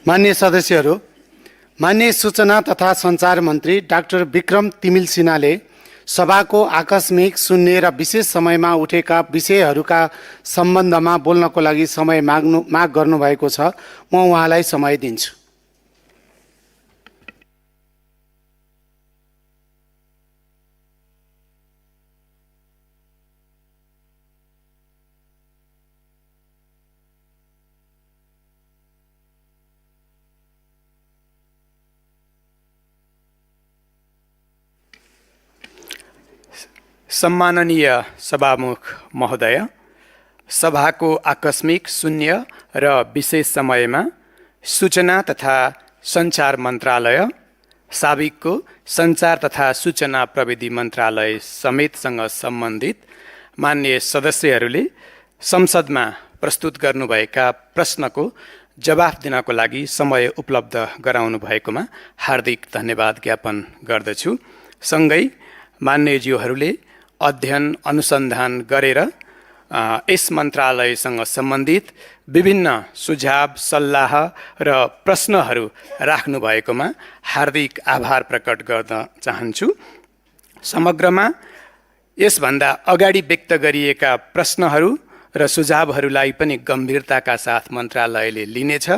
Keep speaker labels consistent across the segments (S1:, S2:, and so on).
S1: माननीय सदस्यहरू, माननीय सूचना तथा सञ्चार मन्त्री डाक्टर विक्रम तिमिल सिन्हाले सभाको आकस्मिक शून्य र विशेष समयमा उठेका विषयहरूका सम्बन्धमा बोल्नको लागि समय माग गर्नुभएको छ। म उहाँलाई समय दिन्छु।
S2: सम्माननीय सभामुख महोदय, सभाको आकस्मिक शून्य र विशेष समयमा सूचना तथा सञ्चार मन्त्रालय, साबिकको सञ्चार तथा सूचना प्रविधि मन्त्रालय समेतसँग सम्बन्धित माननीय सदस्यहरूले संसदमा प्रस्तुत गर्नुभएका प्रश्नको जवाफ दिनको लागि समय उपलब्ध गराउनु भएकोमा हार्दिक धन्यवाद ज्ञापन गर्दछु। सँगै मान्यज्यूहरूले अध्ययन अनुसन्धान गरेर यस मन्त्रालयसँग सम्बन्धित विभिन्न सुझाव सल्लाह र प्रश्नहरू राख्नु भएकोमा हार्दिक आभार प्रकट गर्न चाहन्छु। समग्रमा यसभन्दा अगाडि व्यक्त गरिएका प्रश्नहरू र सुझावहरूलाई पनि गम्भीरताका साथ मन्त्रालयले लिनेछ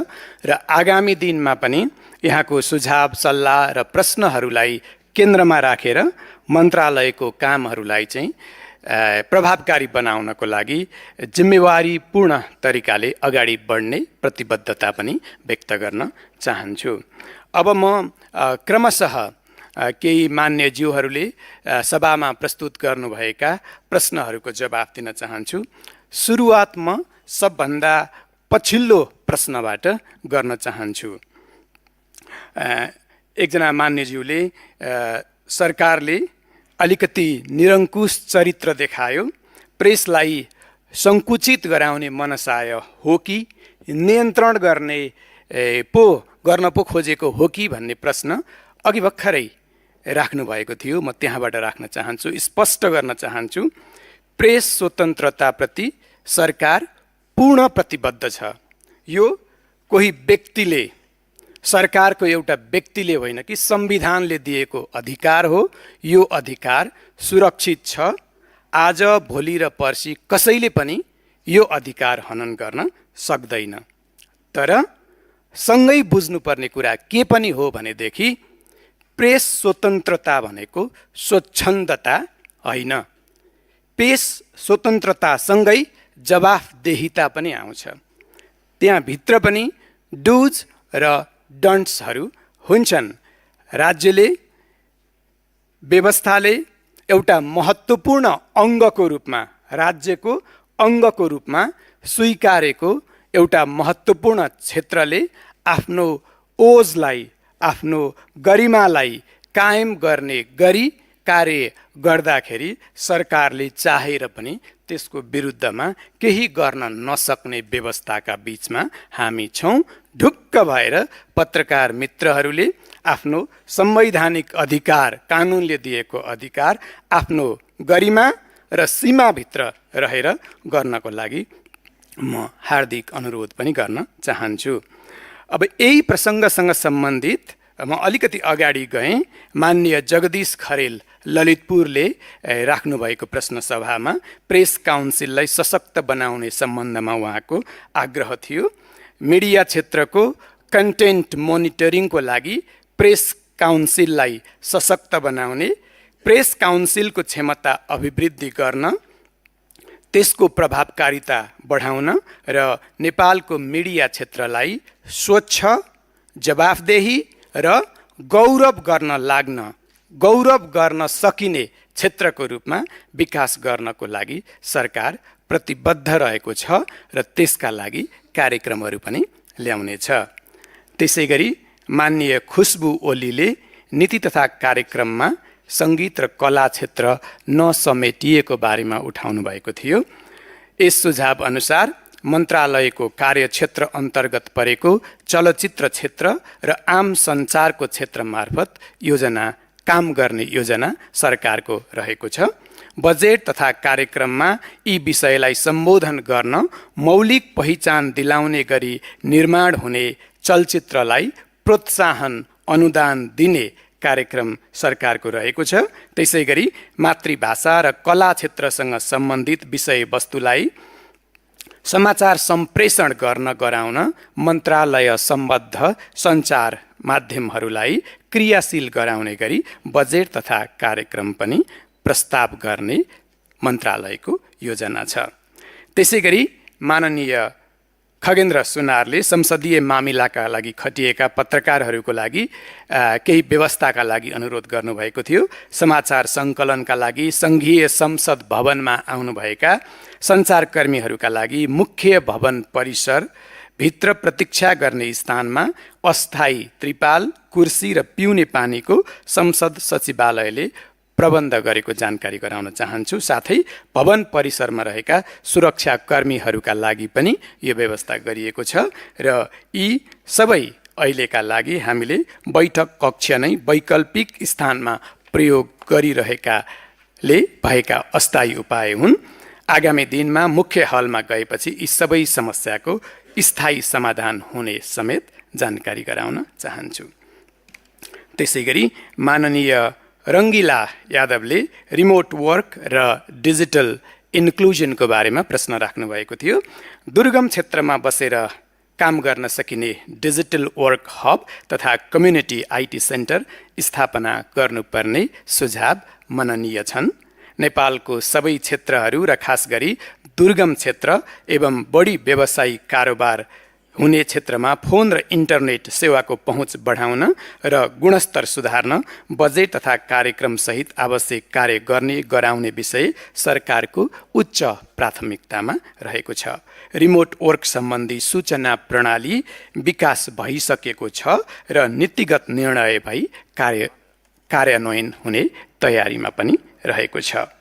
S2: र आगामी दिनमा पनि यहाँको सुझाव सल्लाह र प्रश्नहरूलाई केन्द्रमा राखेर मन्त्रालयको कामहरूलाई चाहिँ प्रभावकारी बनाउनको लागि जिम्मेवारीपूर्ण तरिकाले अगाडि बढ्ने प्रतिबद्धता पनि व्यक्त गर्न चाहन्छु। अब म क्रमशः केही मान्यज्यूहरूले सभामा प्रस्तुत गर्नुभएका प्रश्नहरूको जवाफ दिन चाहन्छु। सुरुवात म सबभन्दा पछिल्लो प्रश्नबाट गर्न चाहन्छु। एकजना मान्यज्यूले सरकारले अलिकति निरङ्कुश चरित्र देखायो, प्रेसलाई सङ्कुचित गराउने मनसाय हो कि नियन्त्रण गर्न पो खोजेको हो कि भन्ने प्रश्न अघि भर्खरै राख्नु भएको थियो। म त्यहाँबाट राख्न चाहन्छु, स्पष्ट गर्न चाहन्छु। प्रेस स्वतन्त्रताप्रति सरकार पूर्ण प्रतिबद्ध छ। यो कोही व्यक्तिले, सरकारको एउटा व्यक्तिले होइन कि संविधानले दिएको अधिकार हो। यो अधिकार सुरक्षित छ। आज भोलि र पर्सि कसैले पनि यो अधिकार हनन गर्न सक्दैन। तर सँगै बुझ्नुपर्ने कुरा के पनि हो भनेदेखि प्रेस स्वतन्त्रता भनेको स्वच्छन्दता होइन। प्रेस स्वतन्त्रतासँगै जवाफदेहिता पनि आउँछ। त्यहाँभित्र पनि डुज र डन्ट्सहरू हुन्छन्। राज्यले, व्यवस्थाले एउटा महत्त्वपूर्ण अङ्गको रूपमा, राज्यको अङ्गको रूपमा स्वीकारेको एउटा महत्त्वपूर्ण क्षेत्रले आफ्नो ओजलाई, आफ्नो गरिमालाई कायम गर्ने गरी कार्य गर्दाखेरि सरकारले चाहेर पनि त्यसको विरुद्धमा केही गर्न नसक्ने व्यवस्थाका बिचमा हामी छौँ। ढुक्क भएर पत्रकार मित्रहरूले आफ्नो संवैधानिक अधिकार, कानुनले दिएको अधिकार आफ्नो गरिमा र सीमाभित्र रहेर गर्नको लागि म हार्दिक अनुरोध पनि गर्न चाहन्छु। अब यही प्रसङ्गसँग सम्बन्धित म अलिकति अगाडि गएँ। माननीय जगदीश खरेल ललितपुरले राख्नुभएको प्रश्न सभामा प्रेस काउन्सिललाई सशक्त बनाउने सम्बन्धमा उहाँको आग्रह थियो। मिडिया क्षेत्रको कन्टेन्ट मोनिटरिङको लागि प्रेस काउन्सिललाई सशक्त बनाउने, प्रेस काउन्सिलको क्षमता अभिवृद्धि गर्न, त्यसको प्रभावकारिता बढाउन र नेपालको मिडिया क्षेत्रलाई स्वच्छ, जवाफदेही र गौरव गर्न सकिने क्षेत्रको रूपमा विकास गर्नको लागि सरकार प्रतिबद्ध रहेको छ र त्यसका लागि कार्यक्रमहरू पनि ल्याउनेछ। त्यसै गरी माननीय खुशबु ओलीले नीति तथा कार्यक्रममा सङ्गीत र कला क्षेत्र नसमेटिएको बारेमा उठाउनु भएको थियो। यस सुझाव अनुसार मन्त्रालयको कार्यक्षेत्र अन्तर्गत परेको चलचित्र क्षेत्र र आम सञ्चारको क्षेत्र मार्फत काम गर्ने योजना सरकारको रहेको छ। बजेट तथा कार्यक्रममा यी विषयलाई सम्बोधन गर्न मौलिक पहिचान दिलाउने गरी निर्माण हुने चलचित्रलाई प्रोत्साहन अनुदान दिने कार्यक्रम सरकारको रहेको छ। त्यसै गरी मातृभाषा र कला क्षेत्रसँग सम्बन्धित विषयवस्तुलाई समाचार सम्प्रेषण गर्न गराउन मन्त्रालय सम्बद्ध सञ्चार माध्यमहरूलाई क्रियाशील गराउने गरी बजेट तथा कार्यक्रम पनि प्रस्ताव गर्ने मन्त्रालयको योजना छ। त्यसै गरी माननीय खगेन्द्र सुनारले संसदीय मामिलाका लागि खटिएका पत्रकारहरूको लागि केही व्यवस्थाका लागि अनुरोध गर्नुभएको थियो। समाचार सङ्कलनका लागि सङ्घीय संसद भवनमा आउनुभएका सञ्चारकर्मीहरूका लागि मुख्य भवन परिसर भित्र प्रतीक्षा गर्ने स्थानमा अस्थायी त्रिपाल, कुर्सी र पिउने पानीको संसद सचिवालयले प्रबन्ध गरेको जानकारी गराउन चाहन्छु। साथै भवन परिसरमा रहेका सुरक्षाकर्मीहरूका लागि पनि यो व्यवस्था गरिएको छ र यी सबै अहिलेका लागि हामीले बैठक कक्ष नै वैकल्पिक स्थानमा प्रयोग गरिरहेकाले भएका अस्थायी उपाय हुन्। आगामी दिनमा मुख्य हलमा गएपछि यी सबै समस्याको स्थायी समाधान हुने समेत जानकारी गराउन चाहन्छु। त्यसै गरी माननीय रङ्गिला यादवले रिमोट वर्क र डिजिटल इन्क्लुजनको बारेमा प्रश्न राख्नुभएको थियो। दुर्गम क्षेत्रमा बसेर काम गर्न सकिने डिजिटल वर्क हब तथा कम्युनिटी आइटी सेन्टर स्थापना गर्नुपर्ने सुझाव मननीय छन्। नेपालको सबै क्षेत्रहरू र खास गरी दुर्गम क्षेत्र एवं बढी व्यावसायिक कारोबार हुने क्षेत्रमा फोन र इन्टरनेट सेवाको पहुँच बढाउन र गुणस्तर सुधार्न बजेट तथा कार्यक्रम सहित आवश्यक कार्य गर्ने गराउने विषय सरकारको उच्च प्राथमिकतामा रहेको छ। रिमोट वर्क सम्बन्धी सूचना प्रणाली विकास भइसकेको छ र नीतिगत निर्णय भई कार्यान्वयन हुने तयारीमा पनि रहेको छ।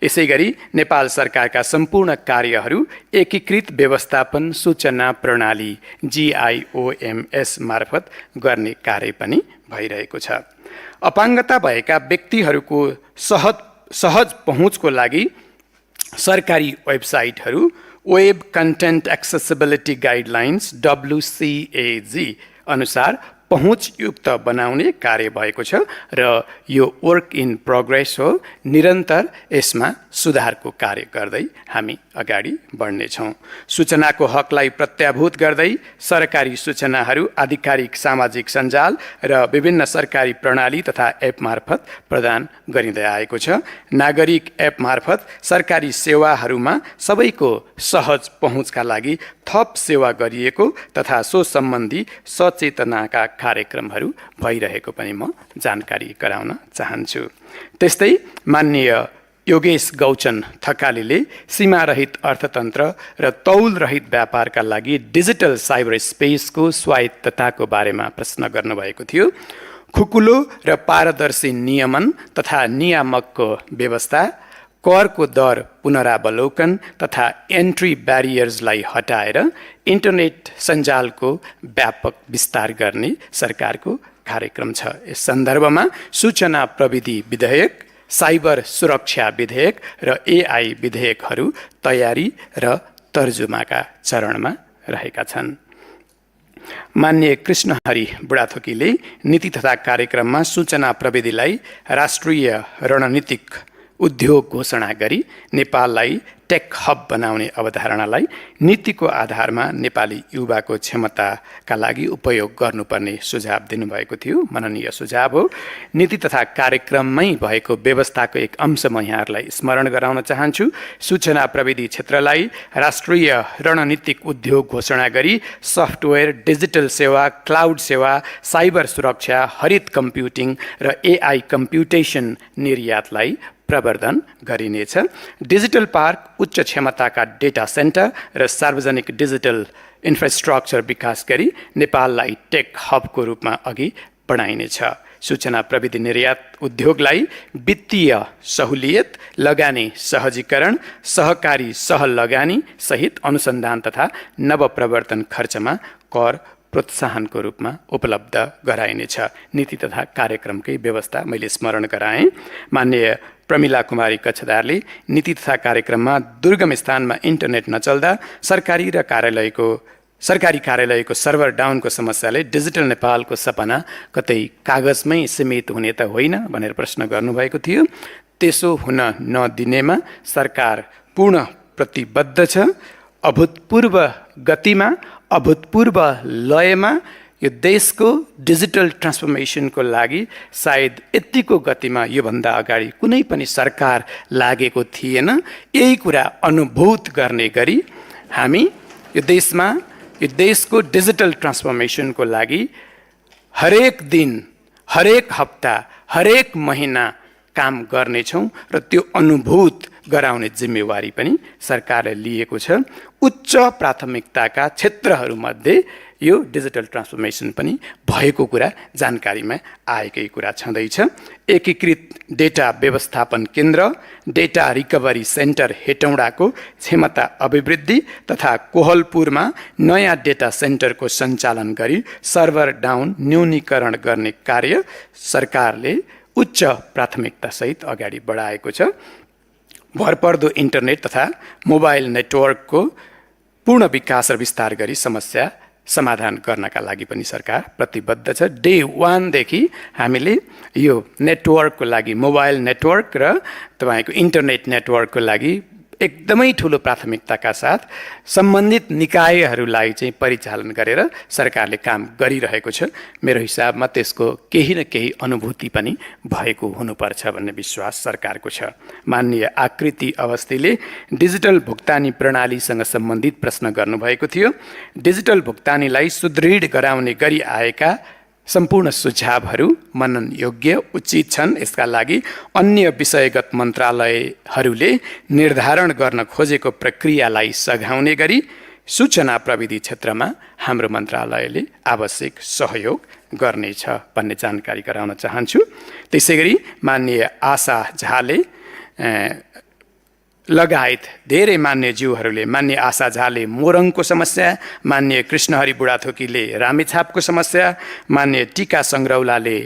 S2: यसै गरी नेपाल सरकारका सम्पूर्ण कार्यहरू एकीकृत व्यवस्थापन सूचना प्रणाली GIOMS मार्फत गर्ने कार्य पनि भइरहेको छ। अपाङ्गता भएका व्यक्तिहरूको सहज पहुँचको लागि सरकारी वेबसाइटहरू web content accessibility guidelines WCAG अनुसार पहुँचयुक्त बनाउने कार्य भएको छ र यो वर्क इन प्रोग्रेस हो। निरन्तर यसमा सुधारको कार्य गर्दै हामी अगाडि बढ्नेछौँ। सूचनाको हकलाई प्रत्याभूत गर्दै सरकारी सूचनाहरू आधिकारिक सामाजिक सञ्जाल र विभिन्न सरकारी प्रणाली तथा एप मार्फत प्रदान गरिँदै आएको छ। नागरिक एप मार्फत सरकारी सेवाहरूमा सबैको सहज पहुँचका लागि थप सेवा गरिएको तथा सो सम्बन्धी सचेतनाका कार्यक्रमहरू भइरहेको पनि म जानकारी गराउन चाहन्छु। त्यस्तै माननीय योगेश गौचन थकालीले सीमारहित अर्थतन्त्र र तौलरहित व्यापारका लागि डिजिटल साइबर स्पेसको स्वायत्तताको बारेमा प्रश्न गर्नुभएको थियो। खुकुलो र पारदर्शी नियमन तथा नियामकको व्यवस्था, करको दर पुनरावलोकन तथा एन्ट्री ब्यारियर्सलाई हटाएर इन्टरनेट सञ्जालको व्यापक विस्तार गर्ने सरकारको कार्यक्रम छ। यस सन्दर्भमा सूचना प्रविधि विधेयक, साइबर सुरक्षा विधेयक र AI विधेयकहरू तयारी र तर्जुमाका चरणमा रहेका छन्। माननीय कृष्णहरि बुढाथोकीले नीति तथा कार्यक्रममा सूचना प्रविधिलाई राष्ट्रिय रणनीतिक उद्योग घोषणा गरी नेपाललाई टेक हब बनाउने अवधारणालाई नीतिको आधारमा नेपाली युवाको क्षमताका लागि उपयोग गर्नुपर्ने सुझाव दिनुभएको थियो। मननीय सुझाव हो। नीति तथा कार्यक्रममै भएको व्यवस्थाको एक अंश म यहाँहरूलाई स्मरण गराउन चाहन्छु। सूचना प्रविधि क्षेत्रलाई राष्ट्रिय रणनीतिक उद्योग घोषणा गरी सफ्टवेयर, डिजिटल सेवा, क्लाउड सेवा, साइबर सुरक्षा, हरित कम्प्युटिङ र AI कम्प्युटेसन निर्यातलाई प्रवर्धन गरिनेछ। डिजिटल पार्क, उच्च क्षमताका डेटा सेन्टर र सार्वजनिक डिजिटल इन्फ्रास्ट्रक्चर विकास गरी नेपाललाई टेक हबको रूपमा अघि बढाइनेछ। सूचना प्रविधि निर्यात उद्योगलाई वित्तीय सहुलियत, लगानी सहजीकरण, सहकारी सहलगानी सहित अनुसन्धान तथा नवप्रवर्तन खर्चमा कर प्रोत्साहनको रूपमा उपलब्ध गराइनेछ। नीति तथा कार्यक्रमकै व्यवस्था मैले स्मरण गराएँ। माननीय प्रमिला कुमारी कक्षदारले नीति तथा कार्यक्रममा दुर्गम स्थानमा इन्टरनेट नचल्दा सरकारी र कार्यालयको सरकारी कार्यालयको सर्भर डाउनको समस्याले डिजिटल नेपालको सपना कतै कागजमै सीमित हुने त होइन भनेर प्रश्न गर्नुभएको थियो। त्यसो हुन नदिनेमा सरकार पूर्ण प्रतिबद्ध छ। अभूतपूर्व गतिमा, अभूतपूर्व लयमा यो देशको डिजिटल ट्रान्सफर्मेसनको लागि सायद यतिको गतिमा योभन्दा अगाडि कुनै पनि सरकार लागेको थिएन। यही कुरा अनुभूत गर्ने गरी हामी यो देशमा यो देशको डिजिटल ट्रान्सफर्मेसनको लागि हरेक दिन, हरेक हप्ता, हरेक महिना काम गर्नेछौँ र त्यो अनुभूत गराउने जिम्मेवारी पनि सरकारले लिएको छ। उच्च प्राथमिकताका क्षेत्रहरूमध्ये यो डिजिटल ट्रान्सफर्मेसन पनि भएको कुरा जानकारीमा आएकै कुरा छँदैछ। एकीकृत डेटा व्यवस्थापन केन्द्र, डेटा रिकभरी सेन्टर हेटौँडाको क्षमता अभिवृद्धि तथा कोहलपुरमा नयाँ डेटा सेन्टरको सञ्चालन गरी सर्भर डाउन न्यूनीकरण गर्ने कार्य सरकारले उच्च प्राथमिकतासहित अगाडि बढाएको छ। भरपर्दो इन्टरनेट तथा मोबाइल नेटवर्कको पूर्ण विकास र विस्तार गरी समस्या समाधान गर्नका लागि पनि सरकार प्रतिबद्ध छ। डे 1 देखि हामीले यो नेटवर्कको लागि, मोबाइल नेटवर्क र तपाईँको इन्टरनेट नेटवर्कको लागि एकदमै ठुलो प्राथमिकताका साथ सम्बन्धित निकायहरूलाई चाहिँ परिचालन गरेर सरकारले काम गरिरहेको छ। मेरो हिसाबमा त्यसको केही न केही अनुभूति पनि भएको हुनुपर्छ भन्ने विश्वास सरकारको छ। माननीय आकृति अवस्थीले डिजिटल भुक्तानी प्रणालीसँग सम्बन्धित प्रश्न गर्नुभएको थियो। डिजिटल भुक्तानीलाई सुदृढ गराउने गरी आएका सम्पूर्ण सुझावहरू मनन योग्य, उचित छन्। यसका लागि अन्य विषयगत मन्त्रालयहरूले निर्धारण गर्न खोजेको प्रक्रियालाई सघाउने गरी सूचना प्रविधि क्षेत्रमा हाम्रो मन्त्रालयले आवश्यक सहयोग गर्नेछ भन्ने जानकारी गराउन चाहन्छु। त्यसैगरी माननीय आशा झाले लगायत धेरै मान्यज्यूहरूले, मान्य आशा झाले मोरङको समस्या, मान्य कृष्णहरि बुढाथोकीले रामेछापको समस्या, मान्य टीका सङ्ग्रौलाले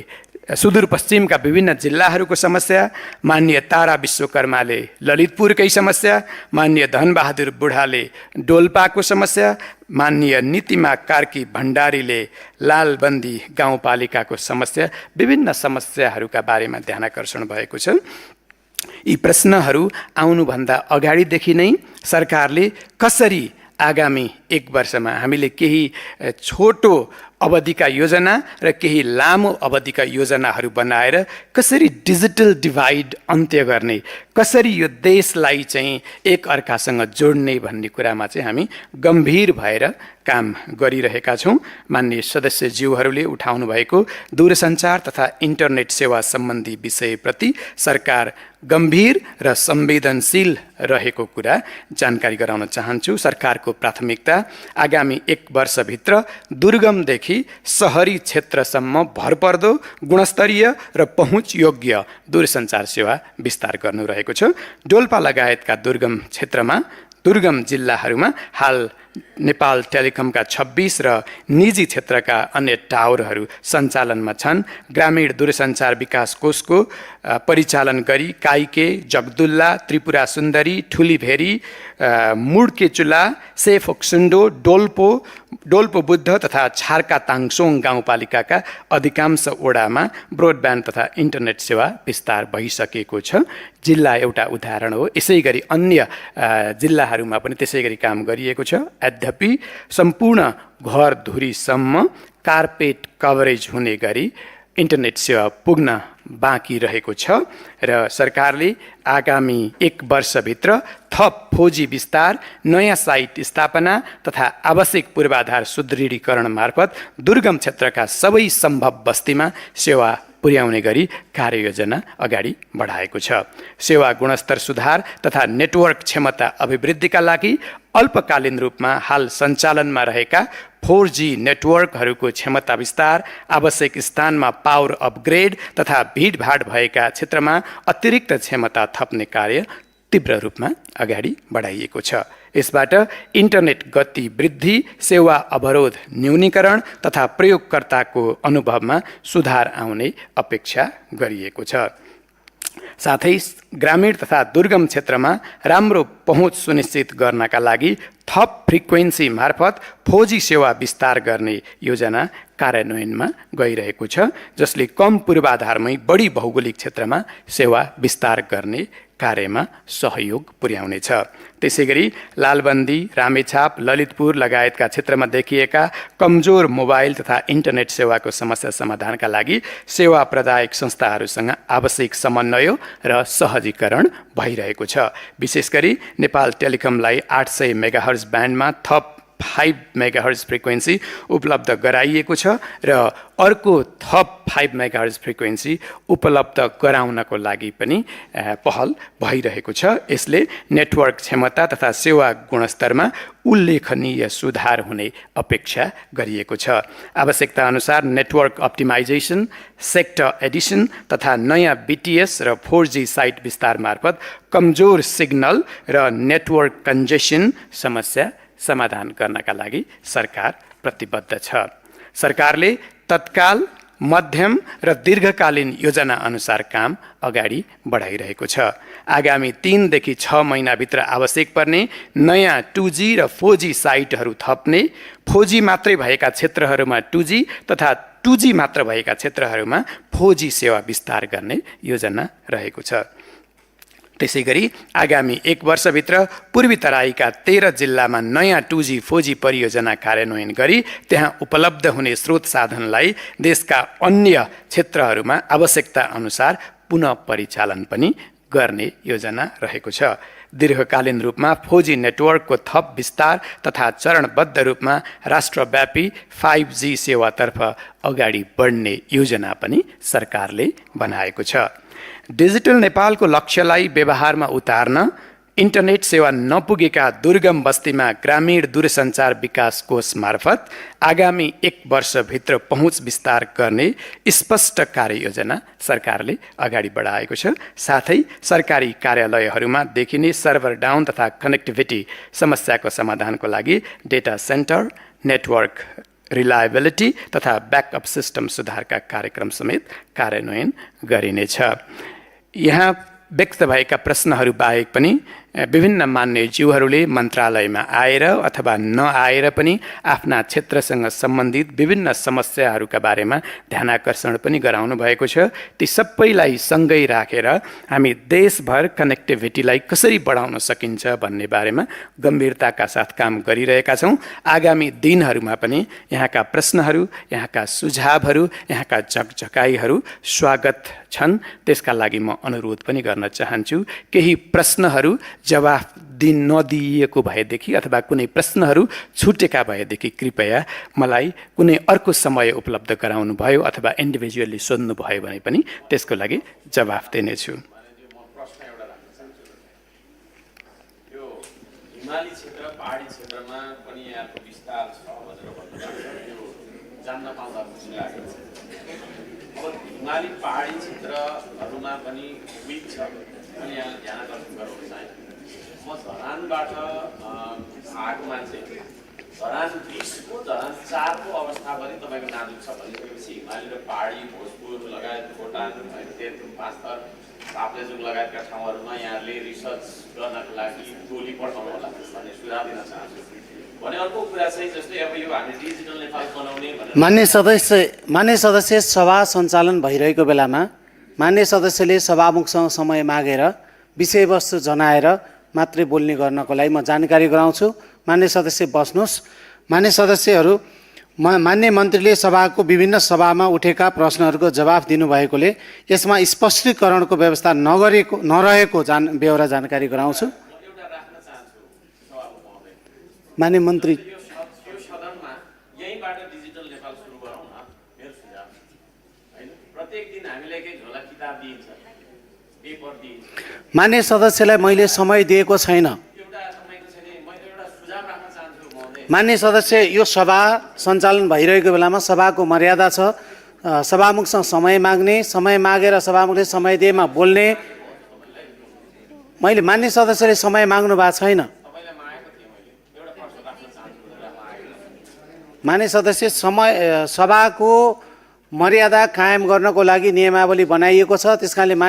S2: सुदूरपश्चिमका विभिन्न जिल्लाहरूको समस्या, मान्य तारा विश्वकर्माले ललितपुरकै समस्या, मान्य धनबहादुर बुढाले डोल्पाको समस्या, मान्य नीतिमा कार्की भण्डारीले लालबन्दी गाउँपालिकाको समस्या, विभिन्न समस्याहरूका बारेमा ध्यानाकर्षण भएको छ। यी प्रश्नहरू आउनुभन्दा अगाडिदेखि नै सरकारले कसरी आगामी 1 वर्षमा हामीले केही छोटो अवधिका योजना र केही लामो अवधिका योजनाहरू बनाएर कसरी डिजिटल डिभाइड अन्त्य गर्ने, कसरी यो देशलाई चाहिँ एक अर्कासँग जोड्ने भन्ने कुरामा चाहिँ हामी गम्भीर भएर काम गरिरहेका छौँ। माननीय सदस्यज्यूहरूले उठाउनु भएको दूरसञ्चार तथा इन्टरनेट सेवा सम्बन्धी विषयप्रति सरकार गम्भीर र संवेदनशील रहेको कुरा जानकारी गराउन चाहन्छु। सरकारको प्राथमिकता आगामी 1 वर्षभित्र दुर्गमदेखि सहरी क्षेत्रसम्म भरपर्दो, गुणस्तरीय र पहुँच योग्य दूरसञ्चार सेवा विस्तार गर्नु रहेको छ। डोल्पा लगायतका दुर्गम क्षेत्रमा, दुर्गम जिल्लाहरूमा हाल नेपाल टेलिकमका 26 र निजी क्षेत्रका अन्य टावरहरू सञ्चालनमा छन्। ग्रामीण दूरसञ्चार विकास कोषको परिचालन गरी काइके, जगदुल्ला, त्रिपुरा सुन्दरी, ठुलीभेरी, मुड्केचुला, सेफोक्सुन्डो, डोल्पो बुद्ध तथा छार्का ताङसोङ गाउँपालिकाका अधिकांश वडामा ब्रोडब्यान्ड तथा इन्टरनेट सेवा विस्तार भइसकेको छ। जिल्ला एउटा उदाहरण हो। यसै गरी अन्य जिल्लाहरूमा पनि त्यसै गरी काम गरिएको छ। यद्यपि सम्पूर्ण घरधुरीसम्म कार्पेट कभरेज हुने गरी इन्टरनेट सेवा पुग्न बाँकी रहेको छ र सरकारले आगामी 1 वर्षभित्र थप खोजी विस्तार, नयाँ साइट स्थापना तथा आवश्यक पूर्वाधार सुदृढीकरण मार्फत दुर्गम क्षेत्रका सबै सम्भव बस्तीमा सेवा पुर्याउने गरी कार्ययोजना अगाडि बढाएको छ। सेवा गुणस्तर सुधार तथा नेटवर्क क्षमता अभिवृद्धिका लागि अल्पकालीन रूपमा हाल सञ्चालनमा रहेका 4G नेटवर्कहरूको क्षमता विस्तार, आवश्यक स्थानमा पावर अपग्रेड तथा भिडभाड भएका क्षेत्रमा अतिरिक्त क्षमता थप्ने कार्य तीव्र रूपमा अगाडि बढाइएको छ। यसबाट इन्टरनेट गति वृद्धि, सेवा अवरोध न्यूनीकरण तथा प्रयोगकर्ताको अनुभवमा सुधार आउने अपेक्षा गरिएको छ। साथै ग्रामीण तथा दुर्गम क्षेत्रमा राम्रो पहुँच सुनिश्चित गर्नका लागि थप फ्रिक्वेन्सी मार्फत 4G सेवा विस्तार गर्ने योजना कार्यान्वयनमा गइरहेको छ, जसले कम पूर्वाधारमै बढी भौगोलिक क्षेत्रमा सेवा विस्तार गर्ने कार्यमा सहयोग पुर्याउनेछ। त्यसैगरी लालबन्दी, रामेछाप, ललितपुर लगायतका क्षेत्रमा देखिएका कमजोर मोबाइल तथा इन्टरनेट सेवाको समस्या समाधानका लागि सेवा प्रदायक संस्थाहरूसँग आवश्यक समन्वय र सहजीकरण भइरहेको छ। विशेष गरी नेपाल टेलिकमलाई 800 मेगाहर्ज ब्यान्डमा थप 5 मेगाहर्ज फ्रिक्वेन्सी उपलब्ध गराइएको छ र अर्को थप 5 मेगाहर्ज फ्रिक्वेन्सी उपलब्ध गराउनको लागि पनि पहल भइरहेको छ। यसले नेटवर्क क्षमता तथा सेवा गुणस्तरमा उल्लेखनीय सुधार हुने अपेक्षा गरिएको छ। आवश्यकता अनुसार नेटवर्क अप्टिमाइजेसन, सेक्टर एडिसन तथा नयाँ BTS र 4G साइट विस्तार मार्फत कमजोर सिग्नल र नेटवर्क कन्जेसन समस्या समाधान गर्नका लागि सरकार प्रतिबद्ध छ। सरकारले तत्काल, मध्यम र दीर्घकालीन योजना अनुसार काम अगाडि बढाइरहेको छ। आगामी 3 देखि 6 महिनाभित्र आवश्यक पर्ने नयाँ 2G र 4G साइटहरू थप्ने, 4G मात्रै भएका क्षेत्रहरूमा 2G तथा 2G मात्र भएका क्षेत्रहरूमा 4G सेवा विस्तार गर्ने योजना रहेको छ। त्यसैगरी आगामी 1 वर्षभित्र पूर्वी तराईका 13 जिल्लामा नयाँ 2G 4G परियोजना कार्यान्वयन गरी त्यहाँ उपलब्ध हुने स्रोत साधनलाई देशका अन्य क्षेत्रहरूमा आवश्यकता अनुसार पुनः परिचालन पनि गर्ने योजना रहेको छ। दीर्घकालीन रूपमा 4G नेटवर्कको थप विस्तार तथा चरणबद्ध रूपमा राष्ट्रव्यापी 5G सेवातर्फ अगाडि बढ्ने योजना पनि सरकारले बनाएको छ। डिजिटल नेपालको लक्ष्यलाई व्यवहारमा उतार्न इन्टरनेट सेवा नपुगेका दुर्गम बस्तीमा ग्रामीण दूरसञ्चार विकास कोष मार्फत आगामी 1 वर्षभित्र पहुँच विस्तार गर्ने स्पष्ट कार्ययोजना सरकारले अगाडि बढाएको छ। साथै सरकारी कार्यालयहरूमा देखिने सर्भर डाउन तथा कनेक्टिभिटी समस्याको समाधानको लागि डेटा सेन्टर, नेटवर्क रिलायबिलिटी तथा ब्याकअप सिस्टम सुधारका कार्यक्रम समेत कार्यान्वयन गरिनेछ। यहाँ व्यक्त भएका प्रश्नहरू बाहेक पनि विभिन्न मान्यज्यूहरूले मन्त्रालयमा आएर अथवा नआएर पनि आफ्ना क्षेत्रसँग सम्बन्धित विभिन्न समस्याहरूका बारेमा ध्यानाकर्षण पनि गराउनु भएको छ। ती सबैलाई सँगै राखेर हामी देशभर कनेक्टिभिटीलाई कसरी बढाउन सकिन्छ भन्ने बारेमा गम्भीरताका साथ काम गरिरहेका छौँ। आगामी दिनहरूमा पनि यहाँका प्रश्नहरू, यहाँका सुझावहरू, यहाँका झकझकाइहरू स्वागत छन्। त्यसका लागि म अनुरोध पनि गर्न चाहन्छु, केही प्रश्नहरू जवाफ नदिएको भएदेखि अथवा कुनै प्रश्नहरू छुटेका भएदेखि कृपया मलाई कुनै अर्को समय उपलब्ध गराउनु भयो अथवा इन्डिभिजुअली सोध्नु भयो भने पनि त्यसको लागि जवाफ दिनेछु।
S3: हिमाली क्षेत्र, पहाडी क्षेत्रमा पनि यहाँको विस्तार छ भनेर भन्नुभएको छ, यो जान्न पाउँदा खुसी लागेको छ। अब हिमाली पहाडी क्षेत्रहरूमा पनि विक छ अनि यहाँ ध्यान गराउन चाहे। म धरानबाट आएको मान्छे, धरान 20 को धरान 4 को अवस्था पनि तपाईँको नाजुक छ भनेपछि हिमाली र पहाडी, भोजपुर लगायत खोटाङ, तेह्रथुम, पाँचथर, ताप्लेजुङ लगायतका ठाउँहरूमा यहाँले रिसर्च गर्नको लागि टोली पठाउनु होला भन्ने सुझाव दिन चाहन्छु। भने अर्को कुरा चाहिँ जस्तै अब यो हामी डिजिटल नेपाल बनाउने भनेर
S1: मान्य सदस्य सभा सञ्चालन भइरहेको बेलामा मान्य सदस्यले सभामुखसँग समय मागेर विषयवस्तु जनाएर मात्रै बोल्ने गर्नको लागि म जानकारी गराउँछु। मान्य सदस्य बस्नुहोस्। मान्य सदस्यहरू, मान्य मन्त्रीले सभाको विभिन्न सभामा उठेका प्रश्नहरूको जवाफ दिनुभएकोले यसमा स्पष्टीकरणको व्यवस्था नरहेको बेहोरा जानकारी गराउँछु। मान्य मन्त्री,
S3: यो सदनमा यहीँबाट डिजिटल नेपाल सुरु गरौँ न, मेरो सुझाव हैन। प्रत्येक दिन हामीलाई केही झोला किताब दिइन्छ, पेपर दिइन्छ।
S1: मान्य सदस्यलाई मैले समय दिएको छैन। मान्य सदस्य, यो सभा सञ्चालन भइरहेको बेलामा सभाको मर्यादा छ। सभामुखसँग समय माग्ने, समय मागेर सभामुखले समय दिएमा बोल्ने। मैले मान्य सदस्यले समय माग्नु भएको छैन। मान्य सदस्य, सभाको मर्यादा कायम गर्नको लागि नियमावली बनाइएको छ। त्यसकारणले